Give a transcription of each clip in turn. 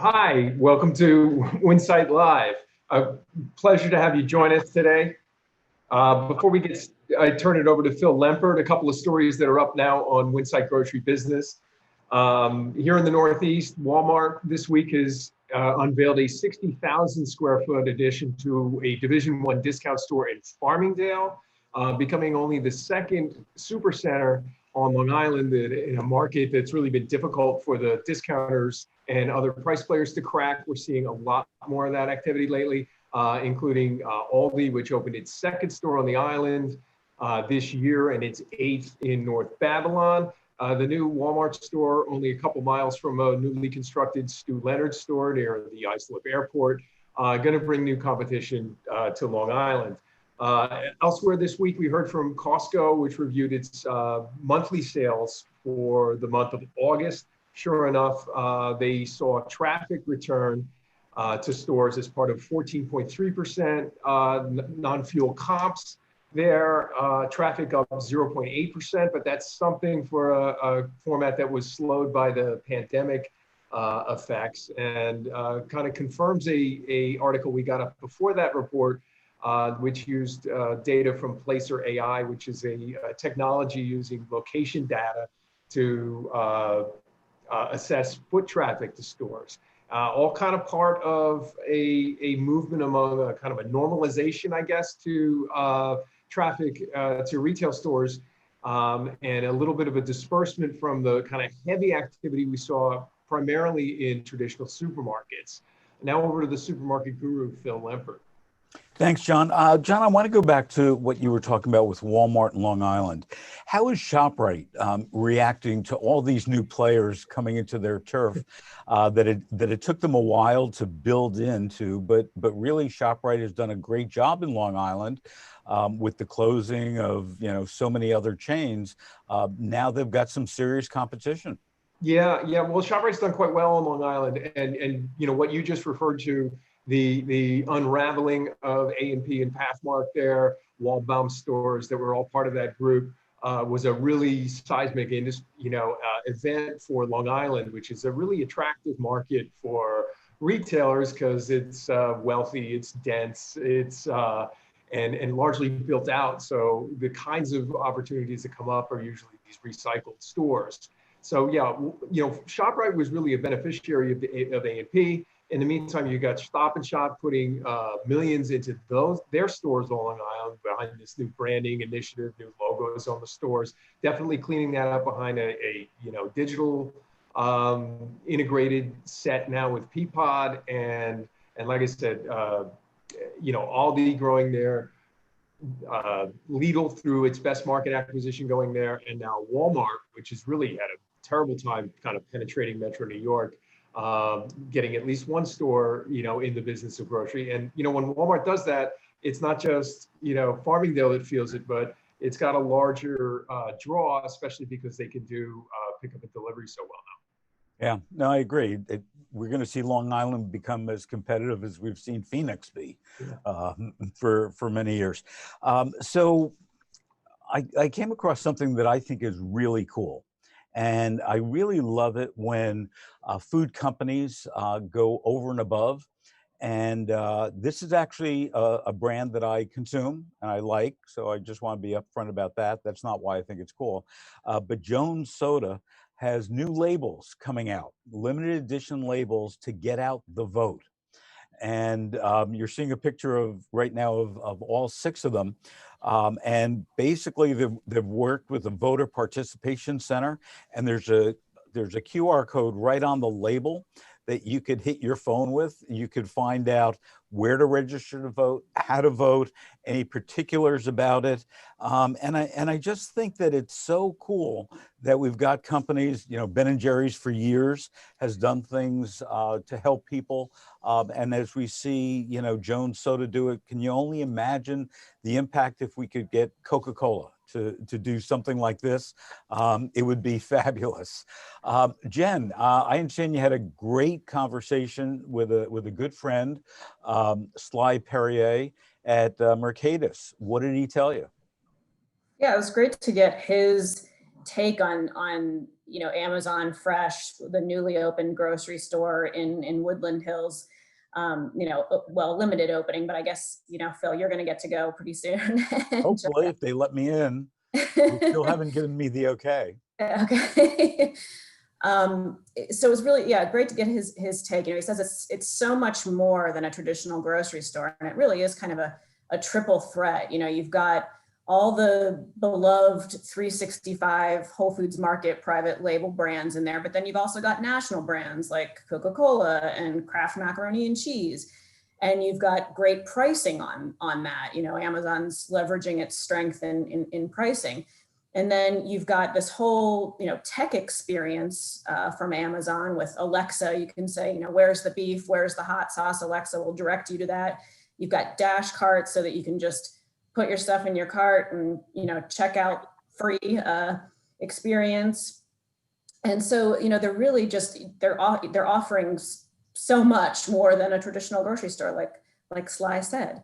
Hi, welcome to Winsight Live. A pleasure to have you join us today. Before I turn it over to Phil Lempert, a couple of stories that are up now on Winsight Grocery Business. Here in the Northeast, Walmart this week has unveiled a 60,000 square foot addition to a Division I discount store in Farmingdale, becoming only the second supercenter on Long Island in a market that's really been difficult for the discounters and other price players to crack. We're seeing a lot more of that activity lately, including Aldi, which opened its second store on the island this year and its eighth in North Babylon. The new Walmart store, only a couple miles from a newly constructed Stu Leonard store near the Islip Airport, going to bring new competition to Long Island. Elsewhere this week, we heard from Costco, which reviewed its monthly sales for the month of August. Sure enough, they saw traffic return to stores as part of 14.3% non-fuel comps. There, traffic up 0.8%, but that's something for a format that was slowed by the pandemic effects, and kind of confirms a article we got up before that report, which used data from Placer AI, which is a technology using location data to assess foot traffic to stores. All kind of part of a movement among a kind of a normalization, I guess, to traffic to retail stores, and a little bit of a disbursement from the kind of heavy activity we saw primarily in traditional supermarkets. Now over to the supermarket guru, Phil Lempert. Thanks, John. John, I want to go back to what you were talking about with Walmart and Long Island. How is ShopRite reacting to all these new players coming into their turf that it took them a while to build into, but really ShopRite has done a great job in Long Island with the closing of so many other chains. Now they've got some serious competition. Yeah. Well, ShopRite's done quite well on Long Island, and what you just referred to. The unraveling of A&P and Pathmark there, Waldbaum stores that were all part of that group, was a really seismic event for Long Island, which is a really attractive market for retailers because it's wealthy, it's dense, it's and largely built out. So the kinds of opportunities that come up are usually these recycled stores. So yeah, ShopRite was really a beneficiary of A&P. In the meantime, you got Stop and Shop putting millions into their stores on Long Island behind this new branding initiative, new logos on the stores. Definitely cleaning that up behind a digital integrated set now with Peapod, and like I said, Aldi growing there, Lidl through its best market acquisition going there, and now Walmart, which has really had a terrible time kind of penetrating Metro New York. Getting at least one store, in the business of grocery. And, when Walmart does that, it's not just, Farmingdale that feels it, but it's got a larger draw, especially because they can do pickup and delivery so well now. Yeah, no, I agree. We're going to see Long Island become as competitive as we've seen Phoenix be for many years. So I came across something that I think is really cool. And I really love it when food companies go over and above. And this is actually a brand that I consume and I like. So I just want to be upfront about that. That's not why I think it's cool. But Jones Soda has new labels coming out, limited edition labels to get out the vote. And you're seeing a picture right now of all 6 of them. And basically they've worked with the Voter Participation Center, and there's a QR code right on the label that you could hit your phone with. You could find out where to register to vote, how to vote, any particulars about it. And I just think that it's so cool that we've got companies, Ben & Jerry's for years has done things to help people. And as we see, Jones Soda do it, can you only imagine the impact if we could get Coca-Cola to do something like this? It would be fabulous. Jen, I understand you had a great conversation with a good friend, Sly Perrier at Mercatus. What did he tell you? Yeah, it was great to get his take on Amazon Fresh, the newly opened grocery store in Woodland Hills. Limited opening, but I guess, Phil, you're going to get to go pretty soon. Hopefully, if they let me in. They still haven't given me the okay. Okay. So it's really, great to get his take. He says it's so much more than a traditional grocery store, and it really is kind of a triple threat. You've got all the beloved 365 Whole Foods Market private label brands in there, but then you've also got national brands like Coca-Cola and Kraft Macaroni and Cheese. And you've got great pricing on that. Amazon's leveraging its strength in pricing. And then you've got this whole, tech experience from Amazon with Alexa. You can say, where's the beef? Where's the hot sauce? Alexa will direct you to that. You've got dash carts so that you can just put your stuff in your cart and, check out free experience. And so, they're really just, they're offering so much more than a traditional grocery store, like Sly said.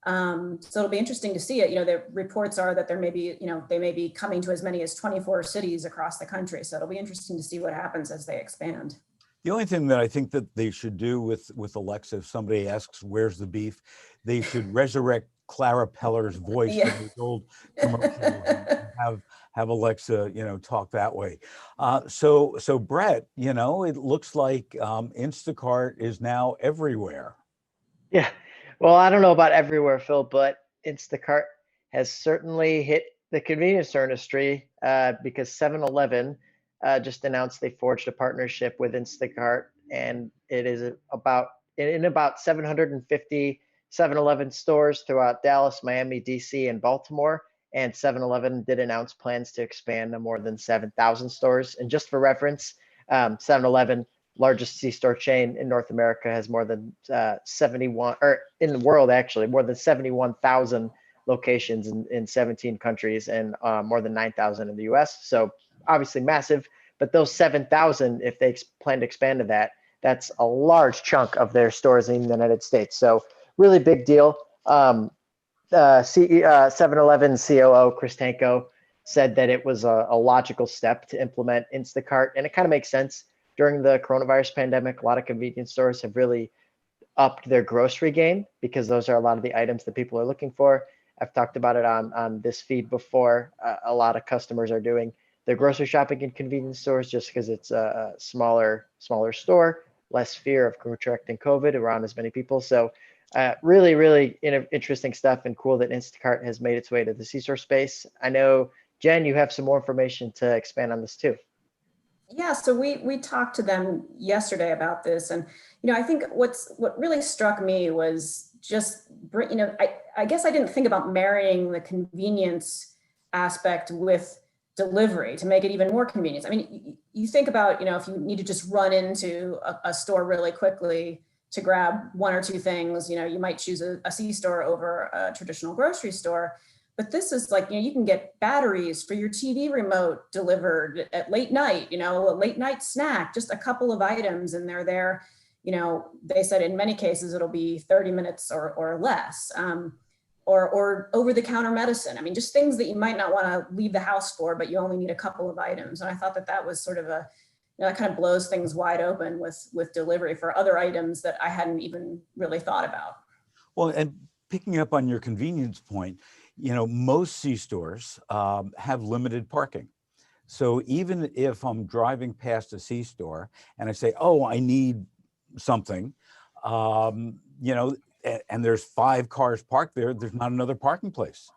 So it'll be interesting to see it. The reports are that they may be coming to as many as 24 cities across the country. So it'll be interesting to see what happens as they expand. The only thing that I think that they should do with Alexa, if somebody asks, where's the beef, they should resurrect Clara Peller's voice from those old commercials and have Alexa, talk that way. So Brett, it looks like Instacart is now everywhere. Yeah. Well, I don't know about everywhere, Phil, but Instacart has certainly hit the convenience store industry because 7-Eleven just announced they forged a partnership with Instacart, and it is in about 750 7-Eleven stores throughout Dallas, Miami, DC, and Baltimore. And 7-Eleven did announce plans to expand to more than 7,000 stores. And just for reference, 7-Eleven, largest C-store chain in North America, has more than 71, or in the world actually, more than 71,000 locations in 17 countries and more than 9,000 in the US. So obviously massive, but those 7,000, if they plan to expand to that, that's a large chunk of their stores in the United States. So really big deal. 7-Eleven COO Chris Tanko said that it was a logical step to implement Instacart, and it kind of makes sense. During the coronavirus pandemic, a lot of convenience stores have really upped their grocery game because those are a lot of the items that people are looking for. I've talked about it on this feed before. A lot of customers are doing their grocery shopping in convenience stores just because it's a smaller store, less fear of contracting COVID around as many people. So really, really interesting stuff, and cool that Instacart has made its way to the C-store space. I know, Jen, you have some more information to expand on this too. Yeah, so we talked to them yesterday about this, and I think what really struck me was just I guess I didn't think about marrying the convenience aspect with delivery to make it even more convenient. I mean, you think about if you need to just run into a store really quickly to grab one or two things, you might choose a C-store over a traditional grocery store. But this is like, you can get batteries for your TV remote delivered at late night, a late night snack, just a couple of items, and they're there. They said in many cases it'll be 30 minutes or less, or over-the-counter medicine. I mean, just things that you might not want to leave the house for, but you only need a couple of items. And I thought that was sort of that kind of blows things wide open with delivery for other items that I hadn't even really thought about. Well, and picking up on your convenience point, most C-stores have limited parking. So even if I'm driving past a C-store and I say, oh, I need something, and there's 5 cars parked there, there's not another parking place.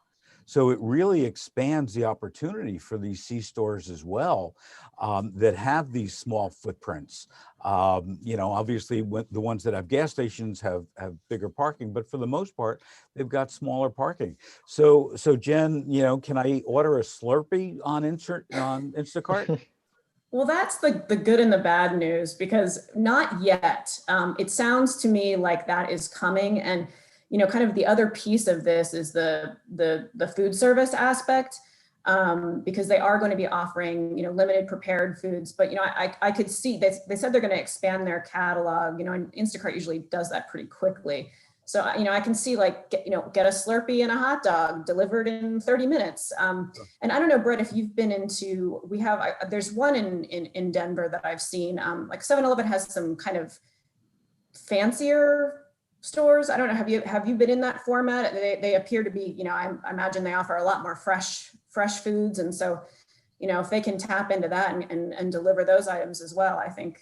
So it really expands the opportunity for these C-stores as well, that have these small footprints. Obviously the ones that have gas stations have bigger parking, but for the most part, they've got smaller parking. So Jen, can I order a Slurpee on Instacart? Well, that's the good and the bad news, because not yet. It sounds to me like that is coming, and kind of the other piece of this is the food service aspect, because they are going to be offering, limited prepared foods. But, I could see they said they're going to expand their catalog, and Instacart usually does that pretty quickly. So, I can see like, get a Slurpee and a hot dog delivered in 30 minutes. And I don't know, Brett, if you've been into, there's one in Denver that I've seen, like 7-Eleven has some kind of fancier stores. I don't know, have you been in that format? They appear to be, I imagine they offer a lot more fresh foods. And so, if they can tap into that and deliver those items as well, I think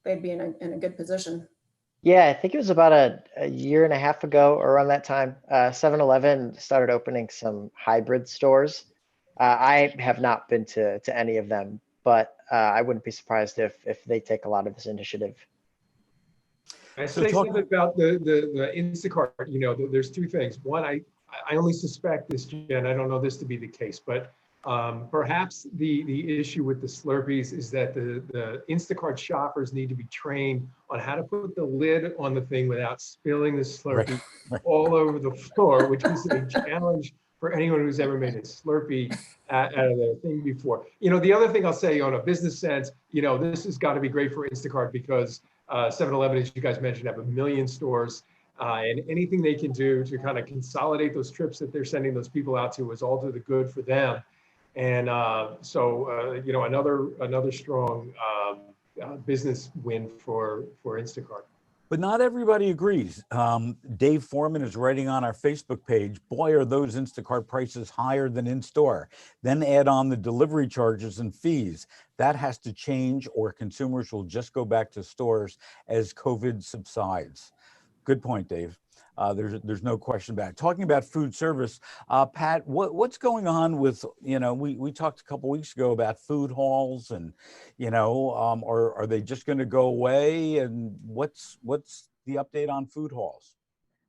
they'd be in a good position. Yeah, I think it was about a year and a half ago or around that time, 7-Eleven started opening some hybrid stores. I have not been to any of them, but I wouldn't be surprised if they take a lot of this initiative. I say something about the Instacart. There's two things. One, I only suspect this, Jen. I don't know this to be the case, but perhaps the issue with the Slurpees is that the Instacart shoppers need to be trained on how to put the lid on the thing without spilling the Slurpee all over the floor, which is a challenge for anyone who's ever made a Slurpee out of their thing before. The other thing I'll say on a business sense, this has got to be great for Instacart because 7-Eleven, as you guys mentioned, have 1 million stores. And anything they can do to kind of consolidate those trips that they're sending those people out to is all to the good for them. And another strong business win for Instacart. But not everybody agrees. Dave Foreman is writing on our Facebook page, boy, are those Instacart prices higher than in store. Then add on the delivery charges and fees. That has to change or consumers will just go back to stores as COVID subsides. Good point, Dave. There's no question about it. Talking about food service, Pat, what's going on with, we talked a couple weeks ago about food halls and, are they just going to go away? And what's the update on food halls?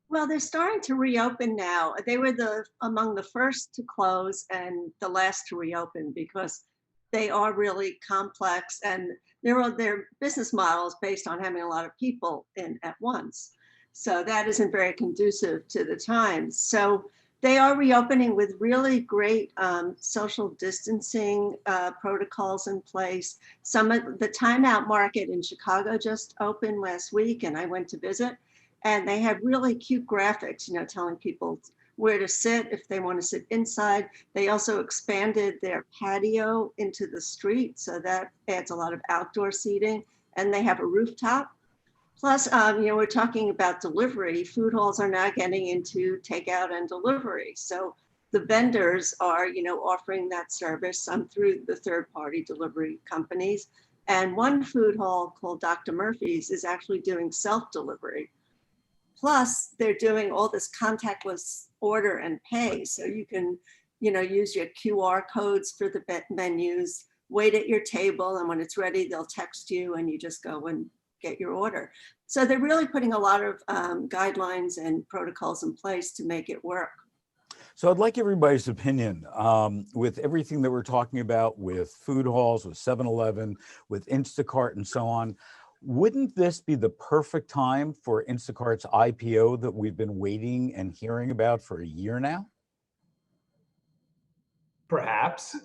Well, they're starting to reopen now. They were among the first to close and the last to reopen because they are really complex and their business model is based on having a lot of people in at once. So that isn't very conducive to the times. So they are reopening with really great social distancing protocols in place. Some of the Timeout Market in Chicago just opened last week and I went to visit and they have really cute graphics, telling people where to sit if they want to sit inside. They also expanded their patio into the street. So that adds a lot of outdoor seating and they have a rooftop. Plus, we're talking about delivery. Food halls are now getting into takeout and delivery. So the vendors are, offering that service through the third-party delivery companies. And one food hall called Dr. Murphy's is actually doing self-delivery. Plus, they're doing all this contactless order and pay. So you can, use your QR codes for the menus, wait at your table, and when it's ready, they'll text you and you just go and get your order. So they're really putting a lot of guidelines and protocols in place to make it work. So I'd like everybody's opinion with everything that we're talking about with food halls, with 7-Eleven, with Instacart and so on. Wouldn't this be the perfect time for Instacart's IPO that we've been waiting and hearing about for a year now? Perhaps,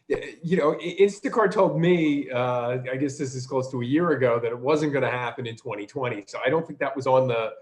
Instacart told me, I guess this is close to a year ago, that it wasn't going to happen in 2020. So I don't think that was on the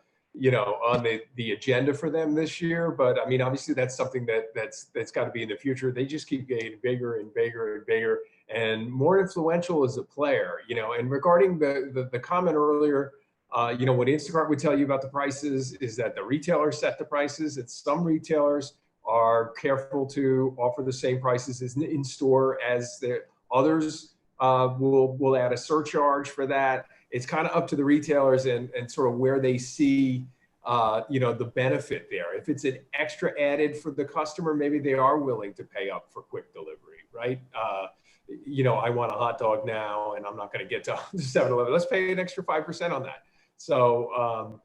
agenda for them this year. But I mean, obviously that's something that's got to be in the future. They just keep getting bigger and bigger and bigger and more influential as a player, And regarding the comment earlier, what Instacart would tell you about the prices is that the retailers set the prices, and some retailers are careful to offer the same prices as in store as their others will add a surcharge for that. It's kind of up to the retailers and sort of where they see the benefit there. If it's an extra added for the customer, maybe they are willing to pay up for quick delivery, right? I want a hot dog now and I'm not going to get to 7-Eleven. Let's pay an extra 5% on that. So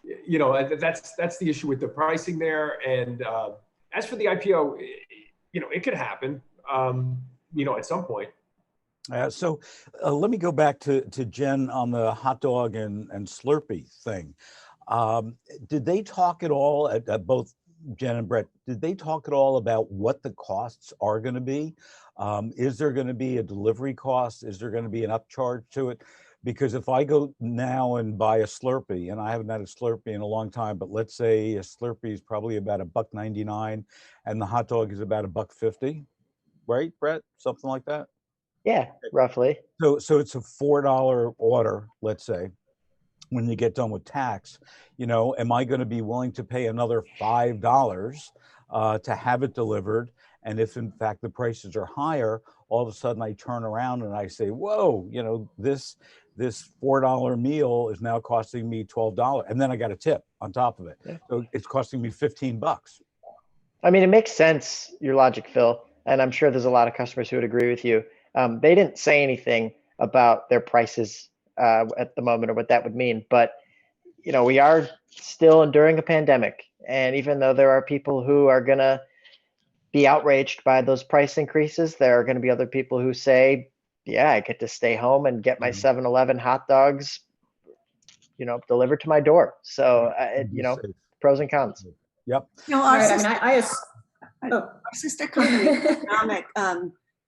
that's the issue with the pricing there. And as for the IPO, it could happen, at some point. So let me go back to Jen on the hot dog and Slurpee thing. Did they talk at all, at both Jen and Brett, did they talk at all about what the costs are going to be? Is there going to be a delivery cost? Is there going to be an upcharge to it? Because if I go now and buy a Slurpee, and I haven't had a Slurpee in a long time, but let's say a Slurpee is probably about $1.99 and the hot dog is about $1.50, right, Brett? Something like that. Yeah, roughly. So it's a $4 order, let's say. When you get done with tax, am I going to be willing to pay another $5 to have it delivered? And if in fact the prices are higher, all of a sudden I turn around and I say, whoa, this $4 meal is now costing me $12, and then I got a tip on top of it. Yeah. So it's costing me $15. I mean, it makes sense, your logic, Phil, and I'm sure there's a lot of customers who would agree with you. They didn't say anything about their prices at the moment or what that would mean, but we are still enduring a pandemic, and even though there are people who are going to be outraged by those price increases, there are going to be other people who say, yeah, I get to stay home and get my 7-Eleven hot dogs delivered to my door. So pros and cons. Yep. Our Right, sister, oh. our sister company, Economic,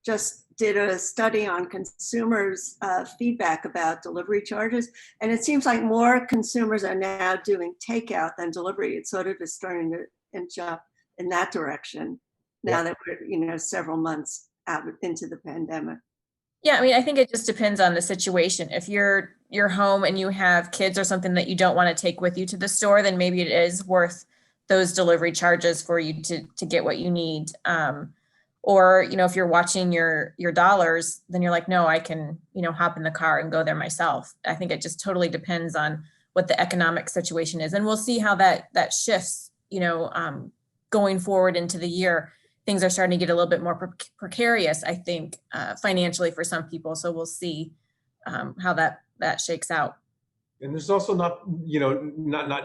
just did a study on consumers' feedback about delivery charges, and it seems like more consumers are now doing takeout than delivery. It sort of is starting to inch up in that direction now that we're several months out into the pandemic. Yeah, I mean, I think it just depends on the situation. If you're home and you have kids or something that you don't want to take with you to the store, then maybe it is worth those delivery charges for you to get what you need. Or, if you're watching your dollars, then you're like, no, I can, hop in the car and go there myself. I think it just totally depends on what the economic situation is. And we'll see how that shifts, going forward into the year. Things are starting to get a little bit more precarious, I think, financially for some people. So we'll see how that shakes out. And there's also not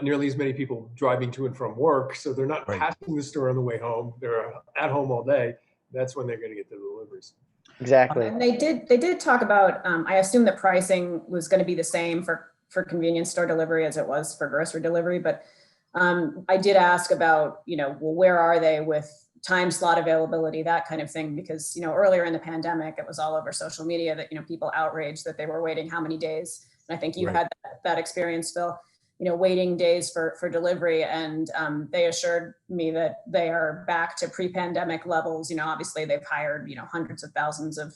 nearly as many people driving to and from work. So they're not passing the store on the way home. They're at home all day. That's when they're going to get the deliveries. Exactly. And they did talk about, I assume the pricing was going to be the same for convenience store delivery as it was for grocery delivery. But I did ask about, where are they with time slot availability, that kind of thing, because, earlier in the pandemic, it was all over social media that, people outraged that they were waiting how many days. And I think you had that experience, Phil, waiting days for delivery. And they assured me that they are back to pre-pandemic levels. Obviously they've hired, hundreds of thousands of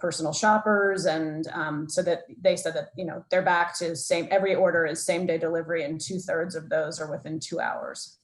personal shoppers. And so that they said that, they're back to every order is same day delivery, and 2/3 of those are within 2 hours.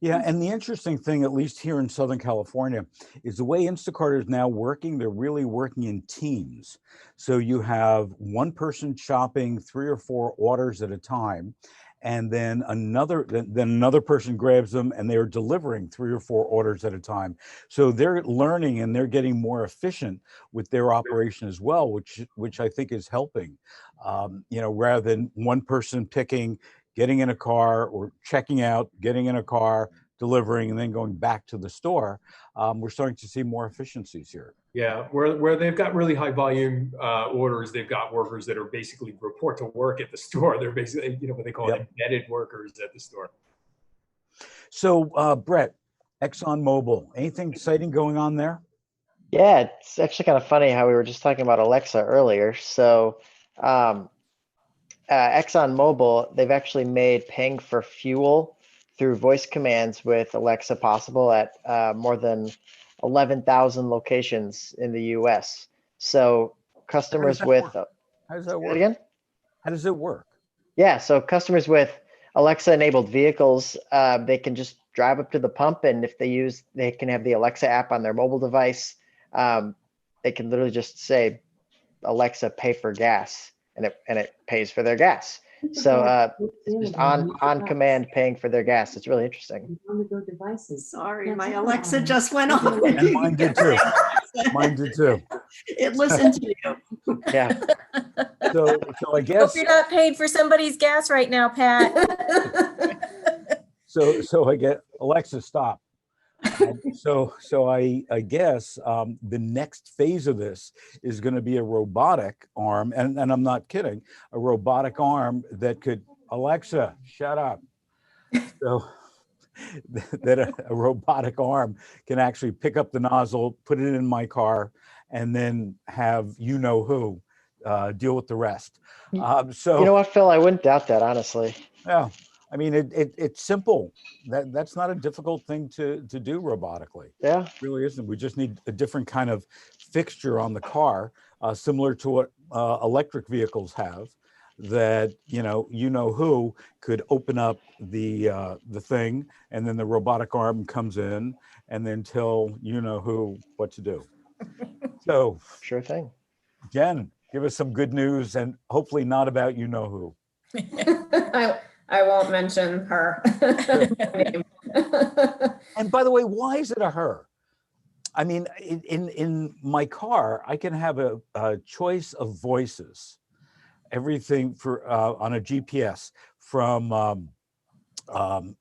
Yeah, and the interesting thing, at least here in Southern California, is the way Instacart is now working, they're really working in teams. So you have one person shopping 3 or 4 orders at a time, and then another person grabs them and they're delivering 3 or 4 orders at a time. So they're learning and they're getting more efficient with their operation as well, which I think is helping. Rather than one person getting in a car or checking out, getting in a car, delivering, and then going back to the store, we're starting to see more efficiencies here. Yeah, where they've got really high volume orders, they've got workers that are basically report to work at the store. They're basically, what they call embedded workers at the store. So, Brett, ExxonMobil, anything exciting going on there? Yeah, it's actually kind of funny how we were just talking about Alexa earlier. So ExxonMobil, they've actually made paying for fuel through voice commands with Alexa possible at more than 11,000 locations in the US. So customers with How does that work? Again? How does it work? Yeah, so customers with Alexa enabled vehicles, they can just drive up to the pump, and if they can have the Alexa app on their mobile device. They can literally just say, Alexa, pay for gas, and it pays for their gas. So it's just on command paying for their gas. It's really interesting. Sorry, my Alexa just went off. And mine did too. Mine did too. It listened to you. Yeah. So I guess. Hope you're not paid for somebody's gas right now, Pat. So I get Alexa, stop. So I guess the next phase of this is going to be a robotic arm, and I'm not kidding, a robotic arm that could, Alexa, shut up. So that a robotic arm can actually pick up the nozzle, put it in my car, and then have who deal with the rest. You So know what, Phil? I wouldn't doubt that, honestly. yeah, I mean, it's simple. That's not a difficult thing to do robotically. Yeah. It really isn't. We just need a different kind of fixture on the car, similar to what electric vehicles have. That you know who could open up the thing, and then the robotic arm comes in, and then tell you know who what to do. So, Sure thing. Jen, give us some good news, and hopefully not about you know who. I won't mention her. And by the way, why is it a her? I mean, in my car, I can have a choice of voices, everything for on a GPS from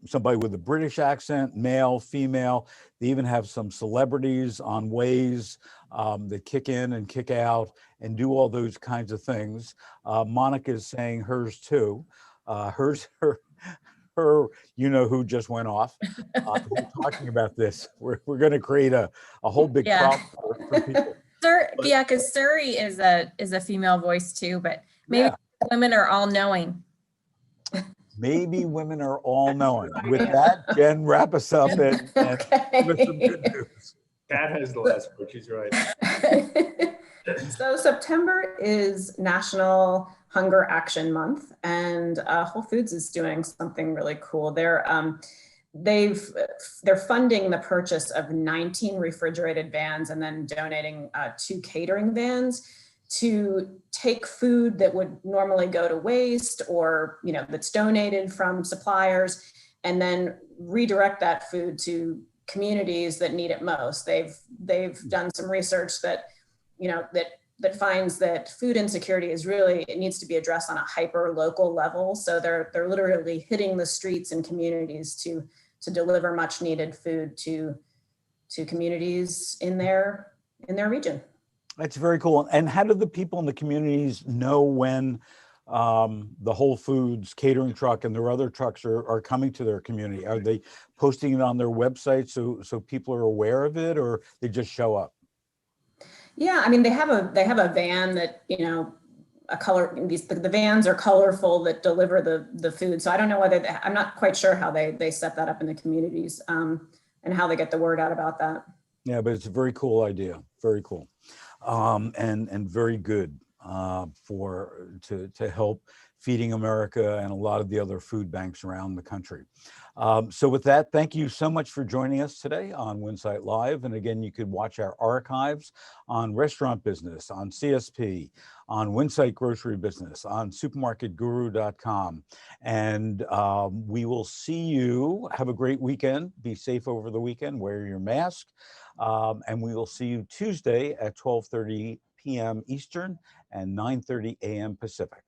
somebody with a British accent, male, female. They even have some celebrities on Waze that kick in and kick out and do all those kinds of things. Monica is saying hers too. Her, you know who just went off. We're talking about this. We're going to create a whole big Yeah. problem for people. Yeah, because Surrey is a female voice too, but maybe women are all knowing. Maybe women are all knowing. With that, Jen, wrap us up and give us some good news. Kat has the last word. She's right. So September is National Hunger Action Month, and Whole Foods is doing something really cool. They're funding the purchase of 19 refrigerated vans and then donating 2 catering vans to take food that would normally go to waste or that's donated from suppliers, and then redirect that food to communities that need it most. They've done some research that that finds that food insecurity it needs to be addressed on a hyper local level. So they're literally hitting the streets and communities to deliver much needed food to communities in their region. That's very cool. And how do the people in the communities know when the Whole Foods catering truck and their other trucks are coming to their community? Are they posting it on their website so people are aware of it, or they just show up? Yeah, I mean, they have a van that, the vans are colorful that deliver the food. So I don't know whether I'm not quite sure how they set that up in the communities and how they get the word out about that. Yeah, but it's a very cool idea. Very cool. And very good to help Feeding America and a lot of the other food banks around the country. So with that, thank you so much for joining us today on Winsight Live. And again, you could watch our archives on Restaurant Business, on CSP, on Winsight Grocery Business, on supermarketguru.com. And we will see you. Have a great weekend. Be safe over the weekend. Wear your mask. And we will see you Tuesday at 12:30 p.m. Eastern and 9:30 a.m. Pacific.